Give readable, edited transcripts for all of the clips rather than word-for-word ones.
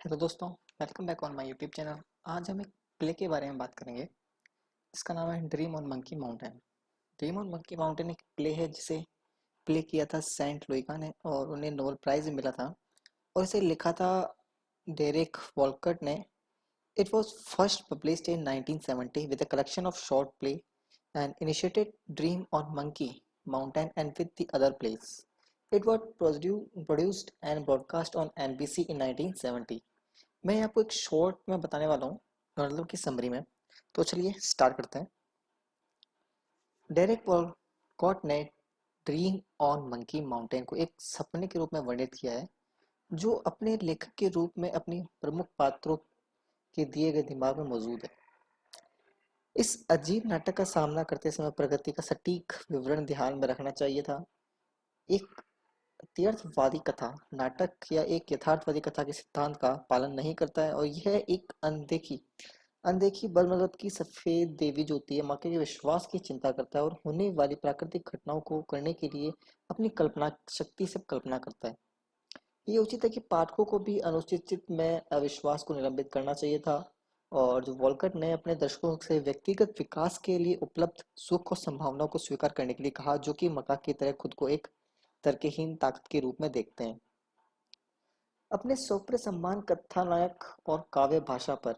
Hello दोस्तों, welcome back on my YouTube channel. आज हम एक प्ले के बारे में बात करेंगे। इसका नाम है dream on monkey mountain. Dream on monkey mountain एक प्ले है जिसे प्ले किया था सेंट लुइका ने और उन्हें नोबेल प्राइज भी मिला था। और इसे लिखा था डेरेक वॉलकॉट ने। It was first published in 1970 with a collection of short play and initiated Dream on Monkey Mountain and with the other plays. It was produced and broadcast on NBC in 1970. मैं आपको एक short में बताने वाला हूँ, मतलब की summary में। तो चलिए स्टार्ट करते हैं। डेरेक वॉलकॉट ने ड्रीम ऑन मंकी माउंटेन को एक सपने के रूप में वर्णित किया है, जो अपने लेखक के रूप में अपनी प्रमुख पात्रों के दिए गए दिमाग में मौजूद है। इस अजीब नाटक का सामना करते समय प्रगति का सटीक विवरण ध्यान में रखना चाहिए था। एक तीर्थवादी कथा नाटक या एक यथार्थवादी कथा के सिद्धांत का पालन नहीं करता है, और यह एक अनदेखी अनदेखी बलमदद की सफेद देवी जो होती है मक्के के विश्वास की चिंता करता है और होने वाली प्राकृतिक घटनाओं को करने के लिए अपनी कल्पना शक्ति से कल्पना करता है। ये उचित है कि पाठकों को भी अनुचित में अविश्वास को निलंबित करना चाहिए था, और जो वॉलकॉट ने अपने दर्शकों से व्यक्तिगत विकास के लिए उपलब्ध सुख और संभावनाओं को स्वीकार करने के लिए कहा, जो कि मका की तरह खुद को एक तर्कहीन ताकत के रूप में देखते हैं। अपने स्वप्न सम्मान कथानायक और काव्य भाषा पर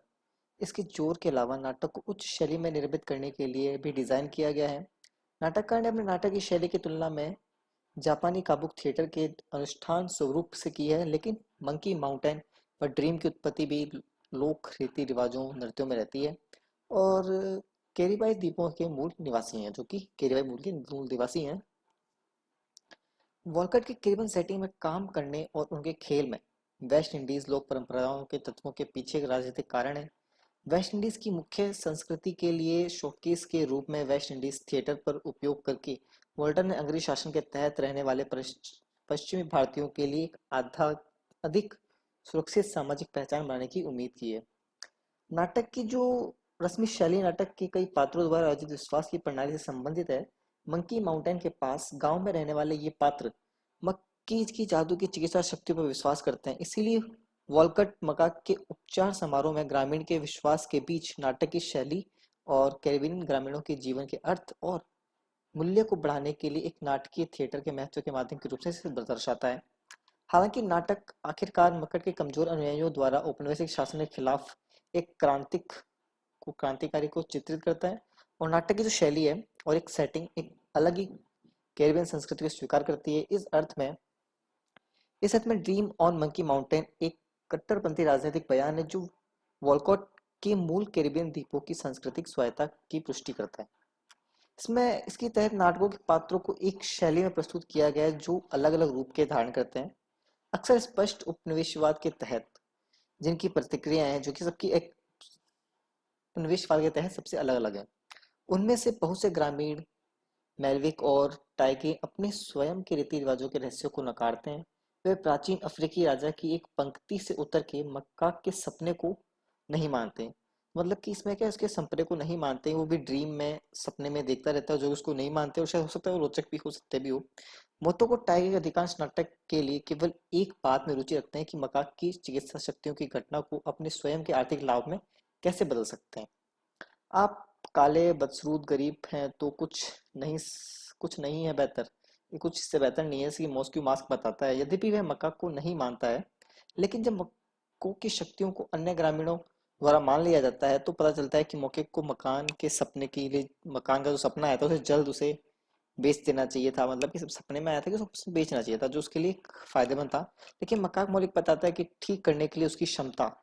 इसके जोर के अलावा नाटक को उच्च शैली में निर्मित करने के लिए भी डिजाइन किया गया है। नाटककार ने अपने नाटक की शैली की तुलना में जापानी काबुक थिएटर के अनुष्ठान स्वरूप से की है, लेकिन मंकी माउंटेन पर ड्रीम की उत्पत्ति भी लोक रीति रिवाजों नृत्यों में रहती है। और केरीबाई द्वीपों के मूल निवासी हैं, जो कि केरीबाई मूल के मूल निवासी हैं। वॉलकॉट की केरिबियन सेटिंग में काम करने और उनके खेल में वेस्ट इंडीज लोक परंपराओं के तत्वों के पीछे एक राजनीतिक कारण है। वेस्ट इंडीज की मुख्य संस्कृति के लिए शोकेस के रूप में वेस्ट इंडीज थिएटर पर उपयोग करके वॉल्टर ने अंग्रेजी शासन के तहत रहने वाले पश्चिमी भारतीयों के लिए एक अधिक सुरक्षित सामाजिक पहचान बनाने की उम्मीद की है। नाटक की जो रस्मी शैली नाटक के कई पात्रों द्वारा अर्जित विश्वास की प्रणाली से संबंधित है। मंकी माउंटेन के पास गांव में रहने वाले ये पात्र मक्की की जादू की चिकित्सा शक्तियों पर विश्वास करते हैं। इसीलिए वॉलकॉट मका के उपचार समारोह में ग्रामीण के विश्वास के बीच नाटक की शैली और कैरिबियन ग्रामीणों के जीवन के अर्थ और मूल्य को बढ़ाने के लिए एक नाटकीय थिएटर के महत्व के माध्यम के रूप से इसे दर्शाता है। हालांकि नाटक आखिरकार मकर के कमजोर अनुयायियों द्वारा औपनिवेशिक शासन के खिलाफ एक क्रांतिकारी को चित्रित करता है, और नाटक की जो शैली है और एक सेटिंग एक अलग ही कैरिबियन संस्कृति को स्वीकार करती है। इस अर्थ में ड्रीम ऑन मंकी माउंटेन एक कट्टरपंथी राजनीतिक बयान है, जो वॉलकॉट के मूल कैरिबियन द्वीपों की सांस्कृतिक स्वायत्तता की पुष्टि करता है। इसमें इसके तहत नाटकों के पात्रों को एक शैली में प्रस्तुत किया गया है जो अलग अलग रूप के धारण करते हैं, अक्सर स्पष्ट उपनिवेशवाद के तहत, जिनकी प्रतिक्रियाएं हैं जो कि सबकी एक उपनिवेशवाद के तहत सबसे अलग अलग है। उनमें से बहुत से ग्रामीण मेल्विक और टाइगे अपने स्वयं के रीति रिवाजों के रहस्यों को नकारते हैं। वे प्राचीन अफ्रीकी राजा की एक पंक्ति से उतर के मक्का के सपने को नहीं मानते। मतलब कि इसमें क्या, उसके सपने को नहीं मानते, वो भी ड्रीम में सपने में देखता रहता है जो उसको नहीं मानते, और शायद हो सकता है वो रोचक भी हो सकते भी हो। मोतो को टाइगर के अधिकांश नाटक के लिए केवल एक बात में रुचि रखते हैं कि मकाक की चिकित्सा शक्तियों की घटना को अपने स्वयं के आर्थिक लाभ में कैसे बदल सकते हैं। आप काले बदसूरत गरीब हैं तो नहीं कुछ नहीं है बेहतर, ये कुछ इससे बेहतर नहीं है, इसकी मॉस्क्यू मास्क बताता है। यद्यपि वह मक्का को नहीं मानता है, लेकिन जब मक्कों की शक्तियों को अन्य ग्रामीणों द्वारा मान लिया जाता है तो पता चलता है कि मौके को मकान के सपने के लिए, मकान का जो सपना आया था उसे जल्द उसे बेच देना चाहिए था। मतलब कि सब सपने में आया था कि उसे बेचना चाहिए था, जो उसके लिए फायदेमंद था। लेकिन मकाक मौलिक बताता है कि ठीक करने के लिए उसकी क्षमता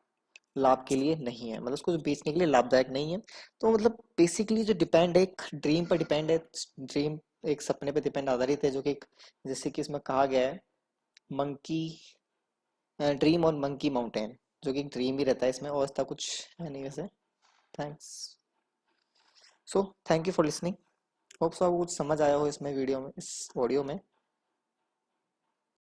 लाभ के लिए नहीं है, मतलब उसको बेचने के लिए लाभदायक नहीं है। तो मतलब बेसिकली जो डिपेंड है एक ड्रीम पर डिपेंड है, ड्रीम एक सपने पर डिपेंड आधारित है, जो कि जैसे कि इसमें कहा गया है मंकी ड्रीम और मंकी माउंटेन, जो कि एक ड्रीम ही रहता है इसमें, और इसका कुछ है नहीं वैसे। Thanks. So thank you for listening. Hope so आपको कुछ समझ आया हो इसमें वीडियो में, इस ऑडियो में।